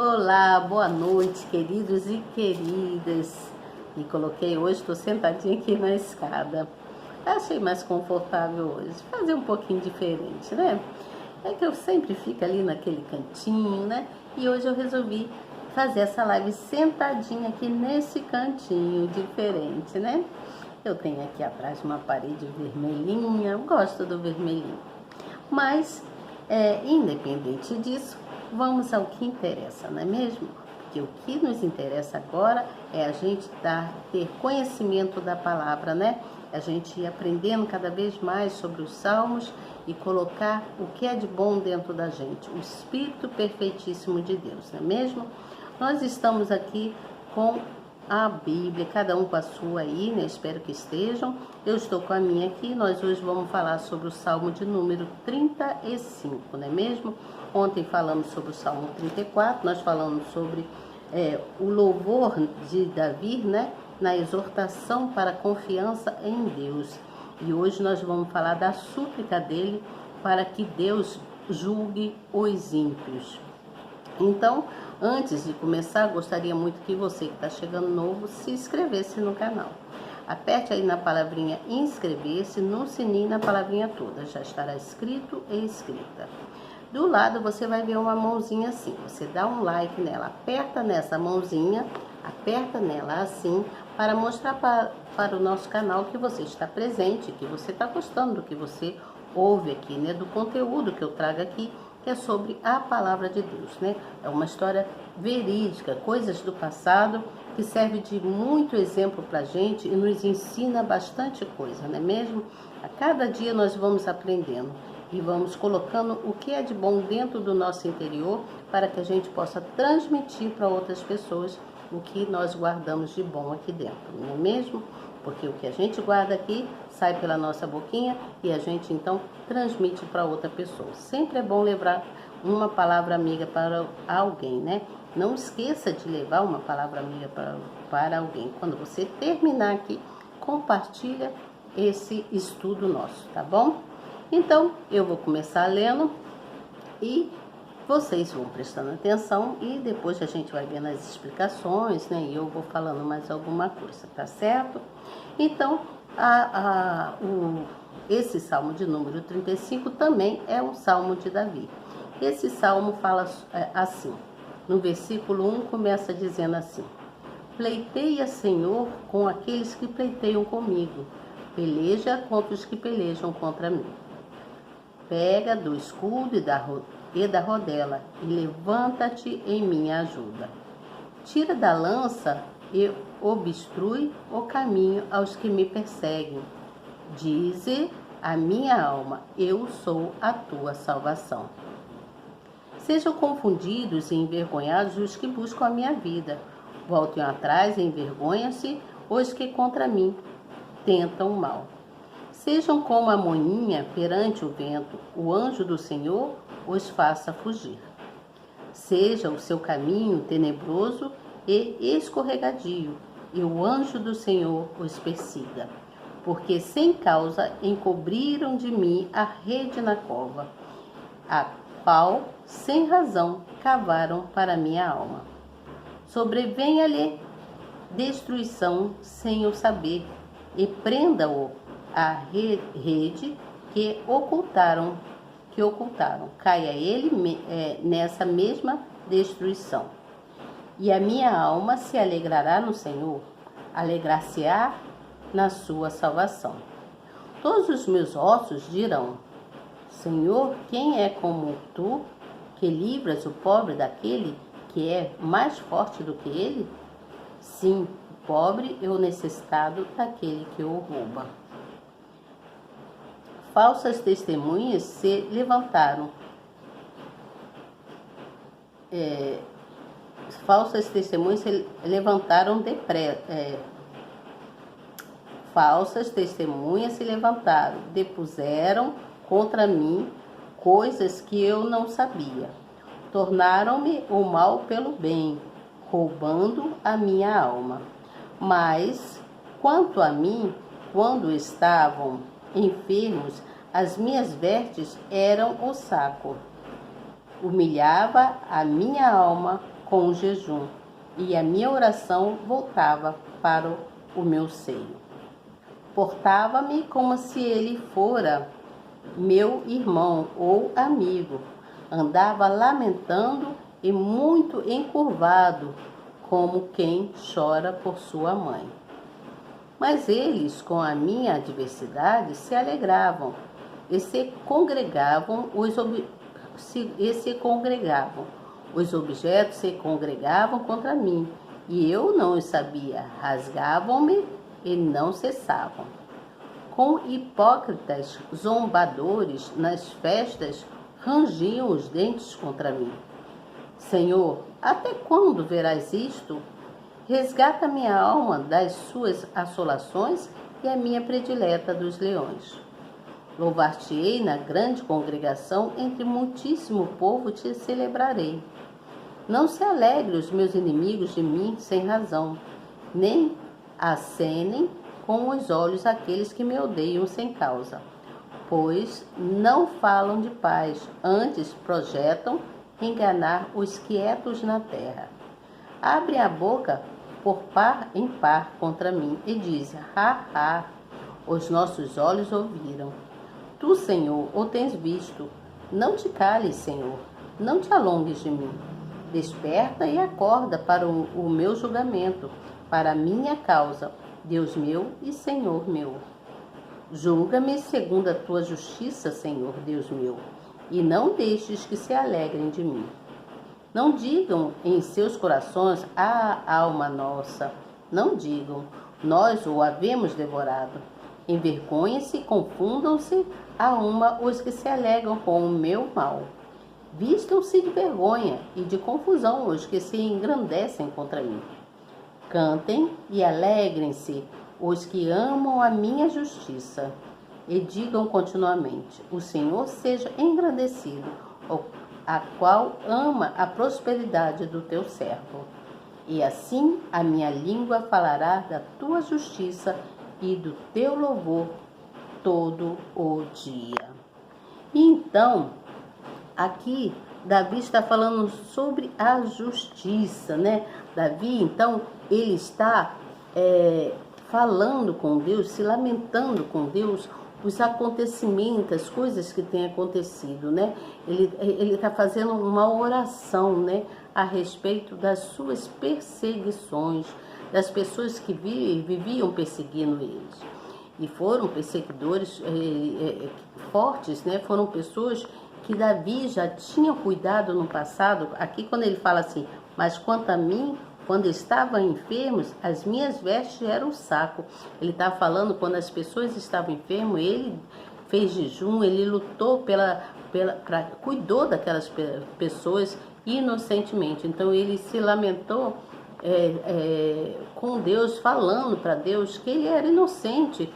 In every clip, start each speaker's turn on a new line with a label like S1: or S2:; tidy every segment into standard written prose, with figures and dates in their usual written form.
S1: Olá, boa noite, queridos e queridas. E coloquei hoje, estou sentadinha aqui na escada. Achei mais confortável hoje, fazer um pouquinho diferente, né? É que eu sempre fico ali naquele cantinho, né? E hoje eu resolvi fazer essa live sentadinha aqui nesse cantinho diferente, né? Eu tenho aqui atrás uma parede vermelhinha, eu gosto do vermelhinho. Mas, independente disso, vamos ao que interessa, não é mesmo? Porque o que nos interessa agora é a gente ter conhecimento da palavra, né? A gente ir aprendendo cada vez mais sobre os salmos e colocar o que é de bom dentro da gente, o Espírito perfeitíssimo de Deus, não é mesmo? Nós estamos aqui com a Bíblia, cada um com a sua aí, né? Espero que estejam. Eu estou com a minha aqui. Nós hoje vamos falar sobre o Salmo de número 35, não é mesmo? Ontem falamos sobre o Salmo 34, nós falamos sobre o louvor de Davi, né? Na exortação para a confiança em Deus. E hoje nós vamos falar da súplica dele para que Deus julgue os ímpios. Então, antes de começar, gostaria muito que você que está chegando novo se inscrevesse no canal. Aperte aí na palavrinha inscrever-se, no sininho na palavrinha toda, já estará escrito e escrita. Do lado você vai ver uma mãozinha assim, você dá um like nela, aperta nessa mãozinha, aperta nela assim, para mostrar para o nosso canal que você está presente, que você está gostando do que você ouve aqui, né, do conteúdo que eu trago aqui, que é sobre a palavra de Deus, né? É uma história verídica, coisas do passado, que serve de muito exemplo para a gente e nos ensina bastante coisa, não é mesmo? A cada dia nós vamos aprendendo e vamos colocando o que é de bom dentro do nosso interior para que a gente possa transmitir para outras pessoas o que nós guardamos de bom aqui dentro, não é mesmo? Porque o que a gente guarda aqui sai pela nossa boquinha e a gente então transmite para outra pessoa. Sempre é bom levar uma palavra amiga para alguém, né? Não esqueça de levar uma palavra amiga para alguém. Quando você terminar aqui, compartilha esse estudo nosso, tá bom? Então, eu vou começar lendo e vocês vão prestando atenção e depois a gente vai vendo as explicações, né? E eu vou falando mais alguma coisa, tá certo? Então, esse salmo de número 35 também é um salmo de Davi. Esse salmo fala assim, no versículo 1 começa dizendo assim: Pleiteia, Senhor, com aqueles que pleiteiam comigo, peleja contra os que pelejam contra mim. Pega do escudo e da rodela, e levanta-te em minha ajuda. Tira da lança e obstrui o caminho aos que me perseguem. Dize a minha alma, eu sou a tua salvação. Sejam confundidos e envergonhados os que buscam a minha vida. Voltem atrás e envergonhem-se os que contra mim tentam o mal. Sejam como a moinha perante o vento, o anjo do Senhor os faça fugir. Seja o seu caminho tenebroso e escorregadio, e o anjo do Senhor os persiga. Porque sem causa encobriram de mim a rede na cova, a qual sem razão cavaram para minha alma. Sobrevenha-lhe destruição sem o saber, e prenda-o a rede que ocultaram. Caia ele nessa mesma destruição. E a minha alma se alegrará no Senhor, alegrar-se-á na sua salvação. Todos os meus ossos dirão: Senhor, quem é como tu, que livras o pobre daquele que é mais forte do que ele? Sim, o pobre e o necessitado daquele que o rouba. Falsas testemunhas se levantaram. Falsas testemunhas se levantaram Falsas testemunhas se levantaram, depuseram contra mim coisas que eu não sabia. Tornaram-me o mal pelo bem, roubando a minha alma. Mas, quanto a mim, quando estavam enfermos, as minhas vestes eram o saco. Humilhava a minha alma com o jejum, e a minha oração voltava para o meu seio. Portava-me como se ele fora meu irmão ou amigo. Andava lamentando e muito encurvado, como quem chora por sua mãe. Mas eles, com a minha adversidade, se alegravam e se congregavam. Os objetos se congregavam contra mim, e eu não os sabia. Rasgavam-me e não cessavam. Com hipócritas zombadores nas festas, rangiam os dentes contra mim. Senhor, até quando verás isto? Resgata minha alma das suas assolações e a minha predileta dos leões. Louvar-te-ei na grande congregação, entre muitíssimo povo te celebrarei. Não se alegre os meus inimigos de mim sem razão, nem acenem com os olhos aqueles que me odeiam sem causa. Pois não falam de paz, antes projetam enganar os quietos na terra. Abre a boca por par em par contra mim e diz: ha, os nossos olhos ouviram. Tu, Senhor, o tens visto. Não te cales, Senhor, não te alongues de mim. Desperta e acorda para o meu julgamento, para a minha causa, Deus meu e Senhor meu. Julga-me segundo a tua justiça, Senhor, Deus meu, e não deixes que se alegrem de mim. Não digam em seus corações: alma nossa. Não digam: nós o havemos devorado. Envergonhem-se e confundam-se a uma os que se alegram com o meu mal. Vistam-se de vergonha e de confusão os que se engrandecem contra mim. Cantem e alegrem-se os que amam a minha justiça. E digam continuamente: o Senhor seja engrandecido, a qual ama a prosperidade do teu servo. E assim a minha língua falará da tua justiça e do teu louvor todo o dia. Então, aqui Davi está falando sobre a justiça, né? Davi, então, ele está falando com Deus, se lamentando com Deus, os acontecimentos, as coisas que têm acontecido, né? Ele está fazendo uma oração, né, a respeito das suas perseguições, das pessoas que viviam perseguindo eles. E foram perseguidores fortes, né? Foram pessoas que Davi já tinha cuidado no passado. Aqui quando ele fala assim: mas quanto a mim, quando estavam enfermos, as minhas vestes eram saco. Ele está falando quando as pessoas estavam enfermas, ele fez jejum, ele lutou cuidou daquelas pessoas inocentemente. Então ele se lamentou com Deus, falando para Deus que ele era inocente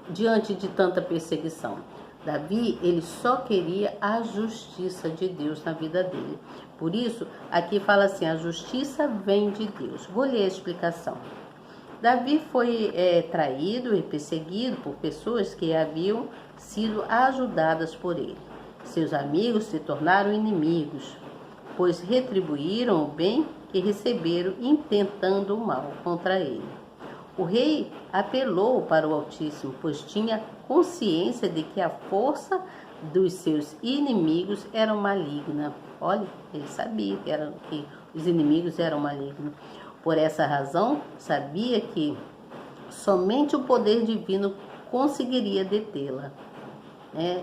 S1: diante de tanta perseguição. Davi, ele só queria a justiça de Deus na vida dele. Por isso, aqui fala assim: a justiça vem de Deus. Vou ler a explicação. Davi foi traído e perseguido por pessoas que haviam sido ajudadas por ele. Seus amigos se tornaram inimigos, pois retribuíram o bem que receberam intentando o mal contra ele. O rei apelou para o Altíssimo, pois tinha consciência de que a força dos seus inimigos era maligna. Olha, ele sabia que os inimigos eram malignos. Por essa razão, sabia que somente o poder divino conseguiria detê-la,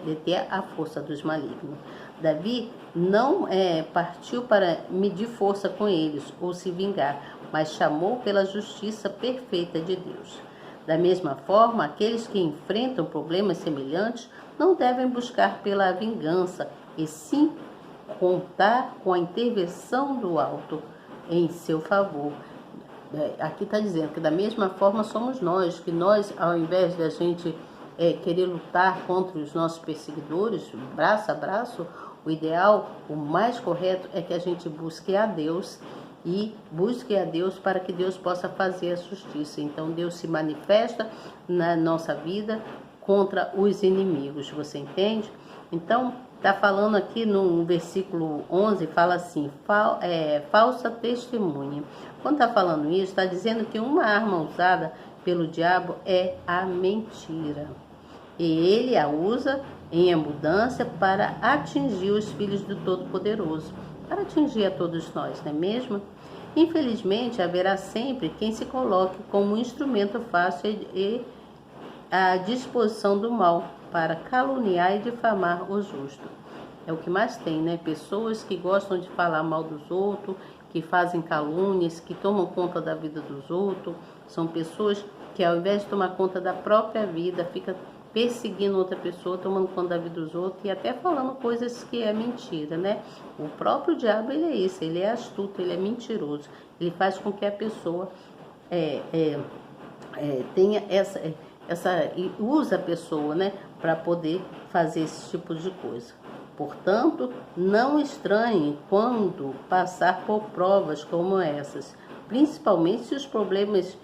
S1: deter a força dos malignos. Davi não partiu para medir força com eles ou se vingar, mas chamou pela justiça perfeita de Deus. Da mesma forma, aqueles que enfrentam problemas semelhantes não devem buscar pela vingança, e sim contar com a intervenção do alto em seu favor. Aqui está dizendo que da mesma forma somos nós, que nós, ao invés de a gente querer lutar contra os nossos perseguidores, braço a braço, o ideal, o mais correto é que a gente busque a Deus e busque a Deus para que Deus possa fazer a justiça. Então Deus se manifesta na nossa vida contra os inimigos, você entende? Então Está falando aqui no versículo 11, fala assim, falsa testemunha. Quando está falando isso, está dizendo que uma arma usada pelo diabo é a mentira. E ele a usa em abundância para atingir os filhos do Todo-Poderoso, para atingir a todos nós, não é mesmo? Infelizmente, haverá sempre quem se coloque como um instrumento fácil e à disposição do mal, para caluniar e difamar o justo. É o que mais tem, né? Pessoas que gostam de falar mal dos outros, que fazem calúnias, que tomam conta da vida dos outros. São pessoas que, ao invés de tomar conta da própria vida, fica perseguindo outra pessoa, tomando conta da vida dos outros e até falando coisas que é mentira, né? O próprio diabo, ele é isso, ele é astuto, ele é mentiroso. Ele faz com que a pessoa tenha e usa a pessoa, né, para poder fazer esse tipo de coisa. Portanto, não estranhe quando passar por provas como essas, principalmente se os problemas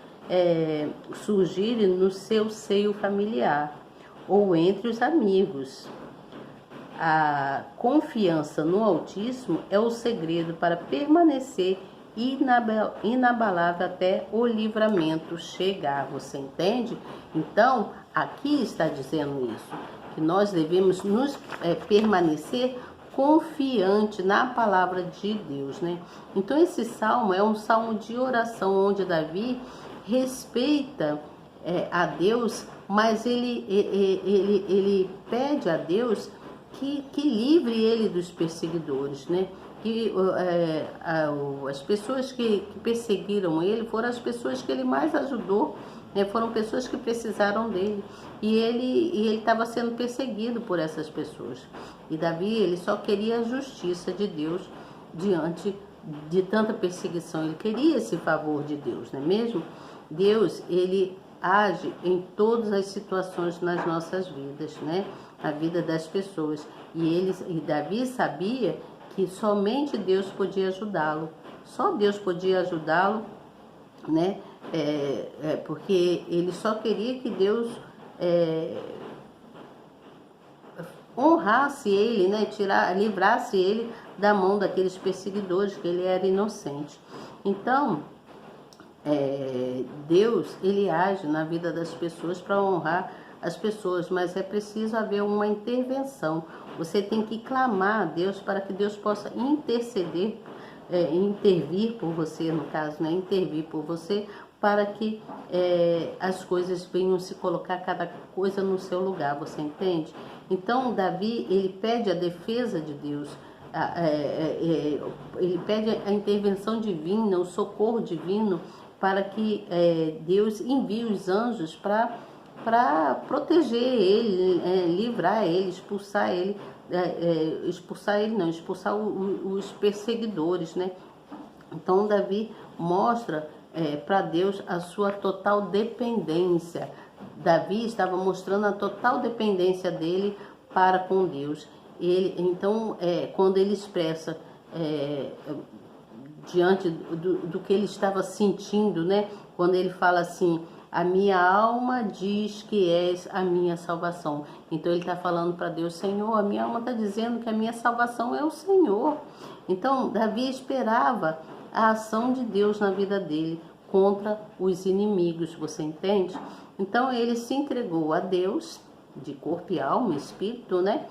S1: surgirem no seu seio familiar ou entre os amigos. A confiança no Altíssimo é o segredo para permanecer inabalável até o livramento chegar, você entende? Então, aqui está dizendo isso, que nós devemos nos permanecer confiante na palavra de Deus, né? Então, esse salmo é um salmo de oração, onde Davi respeita a Deus, mas ele pede a Deus que livre ele dos perseguidores, né? Que as pessoas que perseguiram ele foram as pessoas que ele mais ajudou, né? Foram pessoas que precisaram dele, e ele estava sendo perseguido por essas pessoas. E Davi, ele só queria a justiça de Deus diante de tanta perseguição. Ele queria esse favor de Deus, não é mesmo? Deus, ele age em todas as situações nas nossas vidas, né? A vida das pessoas. E Davi sabia que somente Deus podia ajudá-lo. Só Deus podia ajudá-lo, né? Porque ele só queria que Deus honrasse ele, né? Livrasse ele da mão daqueles perseguidores, que ele era inocente. Então, Deus, ele age na vida das pessoas para honrar as pessoas, mas é preciso haver uma intervenção. Você tem que clamar a Deus para que Deus possa interceder, intervir por você, no caso, né? Intervir por você, para que as coisas venham se colocar cada coisa no seu lugar, você entende? Então, Davi, ele pede a defesa de Deus, ele pede a intervenção divina, o socorro divino, para que Deus envie os anjos para proteger ele, livrar ele, expulsar ele, expulsar os perseguidores, né? Então Davi mostra para Deus a sua total dependência. Davi estava mostrando a total dependência dele para com Deus. Então, quando ele expressa diante do que ele estava sentindo, né? Quando ele fala assim: a minha alma diz que és a minha salvação. Então ele está falando para Deus: Senhor, a minha alma está dizendo que a minha salvação é o Senhor. Então Davi esperava a ação de Deus na vida dele contra os inimigos, você entende? Então ele se entregou a Deus de corpo e alma, espírito, né?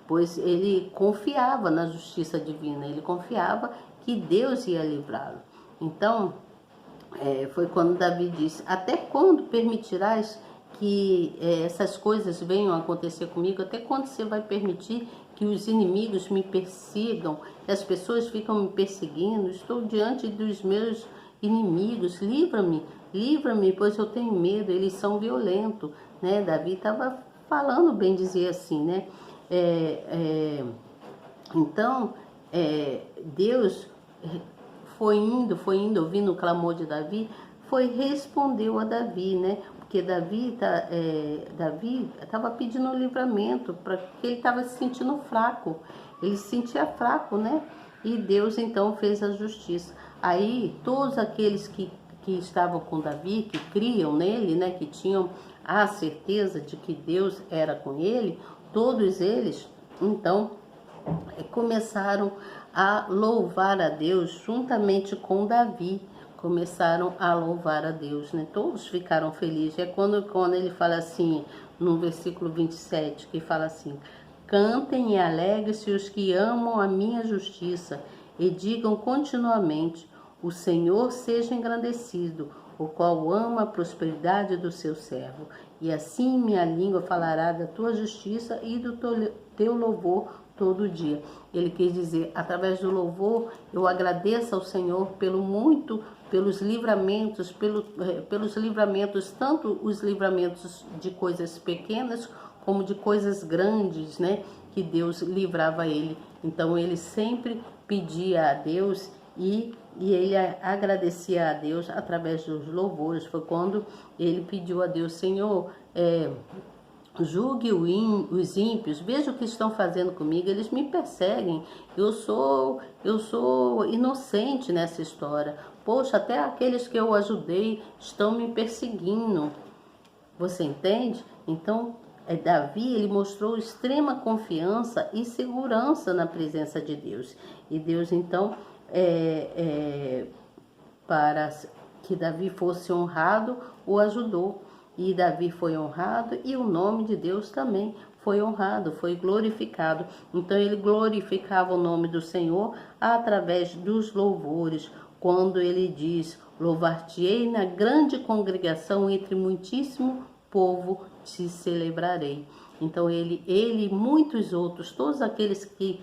S1: Pois ele confiava na justiça divina, ele confiava que Deus ia livrá-lo. Então, foi quando Davi disse: até quando permitirás que essas coisas venham a acontecer comigo? Até quando você vai permitir que os inimigos me persigam, que as pessoas ficam me perseguindo? Estou diante dos meus inimigos, livra-me, pois eu tenho medo, eles são violentos, né? Davi estava falando, bem dizer assim, né? Então, Deus foi indo, ouvindo o clamor de Davi, respondeu a Davi, né? Porque Davi estava pedindo um livramento, porque ele estava se sentindo fraco, ele se sentia fraco, né? E Deus então fez a justiça. Aí todos aqueles que estavam com Davi, que criam nele, né? Que tinham a certeza de que Deus era com ele, todos eles então começaram a louvar a Deus juntamente com Davi. Começaram a louvar a Deus, né? Todos ficaram felizes. É quando ele fala assim, no versículo 27, que fala assim: cantem e alegrem-se os que amam a minha justiça, e digam continuamente: o Senhor seja engrandecido, o qual ama a prosperidade do seu servo. E assim minha língua falará da tua justiça e do teu louvor todo dia. Ele quis dizer, através do louvor, eu agradeço ao Senhor pelos livramentos, pelos livramentos, tanto os livramentos de coisas pequenas, como de coisas grandes, né? Que Deus livrava ele. Então ele sempre pedia a Deus e ele agradecia a Deus através dos louvores. Foi quando ele pediu a Deus: Senhor, julgue os ímpios, veja o que estão fazendo comigo, eles me perseguem, eu sou inocente nessa história. Poxa, até aqueles que eu ajudei estão me perseguindo. Você entende? Então, Davi, ele mostrou extrema confiança e segurança na presença de Deus. E Deus, então, para que Davi fosse honrado, o ajudou. E Davi foi honrado e o nome de Deus também foi honrado, foi glorificado. Então ele glorificava o nome do Senhor através dos louvores, quando ele diz: louvar-te-ei na grande congregação, entre muitíssimo povo te celebrarei. Então ele e muitos outros, todos aqueles que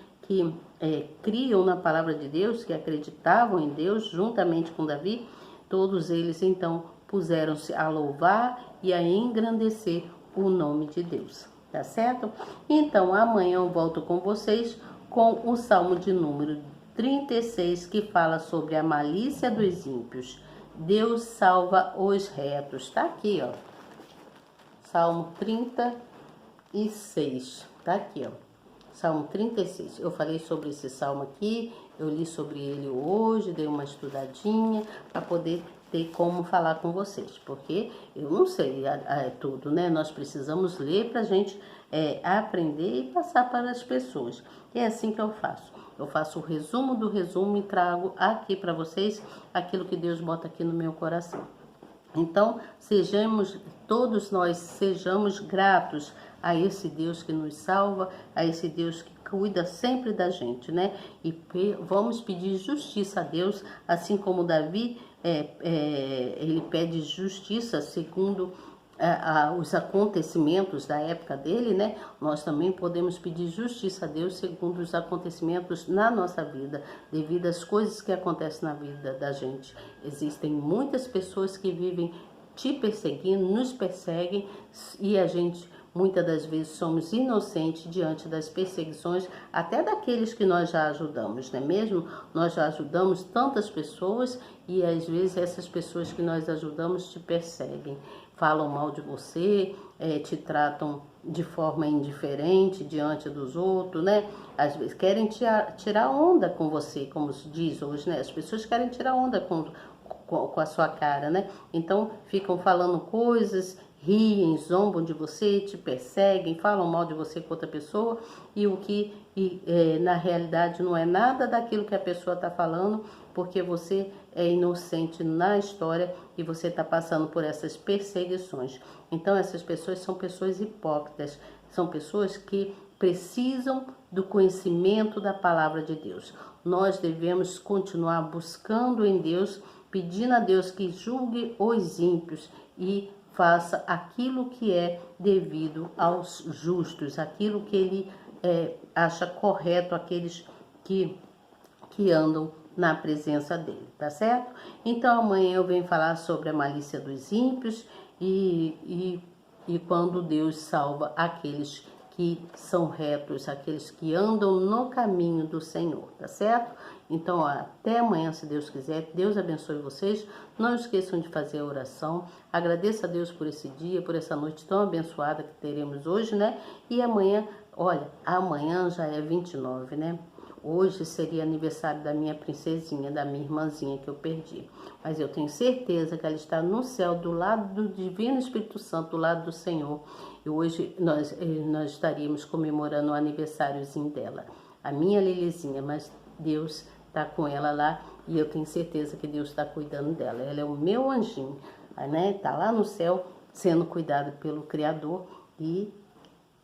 S1: criam na palavra de Deus, que acreditavam em Deus, juntamente com Davi, todos eles então puseram-se a louvar e a engrandecer o nome de Deus, tá certo? Então amanhã eu volto com vocês com o Salmo de número 36, que fala sobre a malícia dos ímpios. Deus salva os retos, tá aqui, ó. Salmo 36, tá aqui, ó. Salmo 36. Eu falei sobre esse salmo aqui, eu li sobre ele hoje, dei uma estudadinha para poder ter como falar com vocês, porque eu não sei tudo, né? Nós precisamos ler para a gente aprender e passar para as pessoas. E é assim que eu faço. Eu faço o resumo do resumo e trago aqui para vocês aquilo que Deus bota aqui no meu coração. Então, todos nós sejamos gratos a esse Deus que nos salva, a esse Deus que cuida sempre da gente, né? E vamos pedir justiça a Deus, assim como Davi, ele pede justiça segundo os acontecimentos da época dele, né? Nós também podemos pedir justiça a Deus segundo os acontecimentos na nossa vida, devido às coisas que acontecem na vida da gente. Existem muitas pessoas que vivem te perseguindo, nos perseguem, e a gente muitas das vezes somos inocentes diante das perseguições, até daqueles que nós já ajudamos, não é mesmo? Nós já ajudamos tantas pessoas e às vezes essas pessoas que nós ajudamos te perseguem, falam mal de você, te tratam de forma indiferente diante dos outros, né? Às vezes querem tirar onda com você, como se diz hoje, né? As pessoas querem tirar onda com a sua cara, né? Então ficam falando coisas, riem, zombam de você, te perseguem, falam mal de você com outra pessoa, e o que na realidade não é nada daquilo que a pessoa está falando, porque você é inocente na história e você está passando por essas perseguições. Então essas pessoas são pessoas hipócritas, são pessoas que precisam do conhecimento da palavra de Deus. Nós devemos continuar buscando em Deus, pedindo a Deus que julgue os ímpios e faça aquilo que é devido aos justos, aquilo que ele acha correto, aqueles que andam na presença dele, tá certo? Então amanhã eu venho falar sobre a malícia dos ímpios e quando Deus salva aqueles que são retos, aqueles que andam no caminho do Senhor, tá certo? Então, ó, até amanhã, se Deus quiser. Deus abençoe vocês. Não esqueçam de fazer a oração. Agradeça a Deus por esse dia, por essa noite tão abençoada que teremos hoje, né? E amanhã, olha, amanhã já é 29, né? Hoje seria aniversário da minha princesinha, da minha irmãzinha que eu perdi. Mas eu tenho certeza que ela está no céu, do lado do Divino Espírito Santo, do lado do Senhor. E hoje nós estaríamos comemorando o aniversáriozinho dela. a minha Lilizinha, mas Deus está com ela lá e eu tenho certeza que Deus está cuidando dela. Ela é o meu anjinho, né? Tá lá no céu sendo cuidada pelo Criador e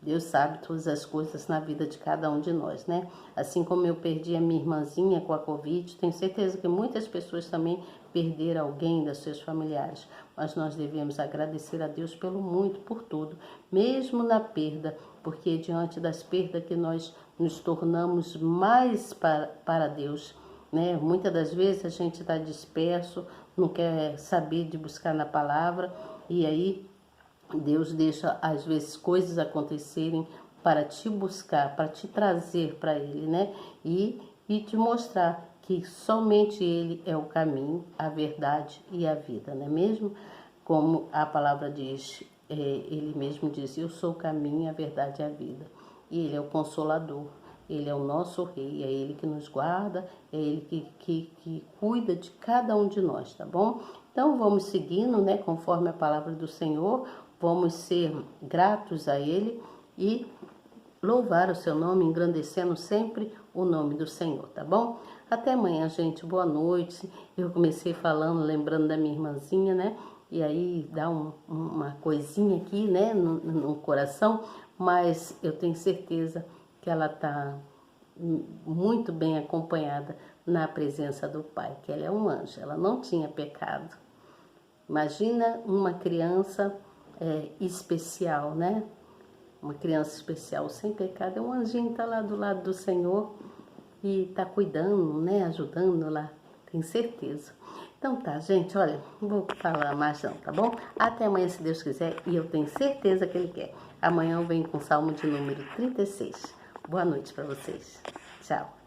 S1: Deus sabe todas as coisas na vida de cada um de nós, né? Assim como eu perdi a minha irmãzinha com a Covid, tenho certeza que muitas pessoas também perderam alguém dos seus familiares. Mas nós devemos agradecer a Deus pelo muito, por tudo, mesmo na perda, porque diante das perdas que nós nos tornamos mais para Deus, né? Muitas das vezes a gente está disperso, não quer saber de buscar na palavra, e aí Deus deixa, às vezes, coisas acontecerem para te buscar, para te trazer para Ele, né? E te mostrar que somente Ele é o caminho, a verdade e a vida, não é mesmo? Como a palavra diz, Ele mesmo diz, eu sou o caminho, a verdade e a vida. E Ele é o Consolador, Ele é o nosso Rei, é Ele que nos guarda, é Ele que cuida de cada um de nós, tá bom? Então vamos seguindo, né, conforme a palavra do Senhor, vamos ser gratos a Ele e louvar o seu nome, engrandecendo sempre o nome do Senhor, tá bom? Até amanhã, gente. Boa noite. Eu comecei falando, lembrando da minha irmãzinha, né? E aí dá uma coisinha aqui, né, no coração, mas eu tenho certeza que ela tá muito bem acompanhada na presença do Pai, que ela é um anjo, ela não tinha pecado. Imagina uma criança especial, né? Uma criança especial sem pecado, é um anjinho, tá lá do lado do Senhor e tá cuidando, né? Ajudando lá, tenho certeza. Então tá, gente, olha, não vou falar mais não, tá bom? Até amanhã, se Deus quiser, e eu tenho certeza que Ele quer. Amanhã eu venho com o Salmo de número 36. Boa noite para vocês. Tchau.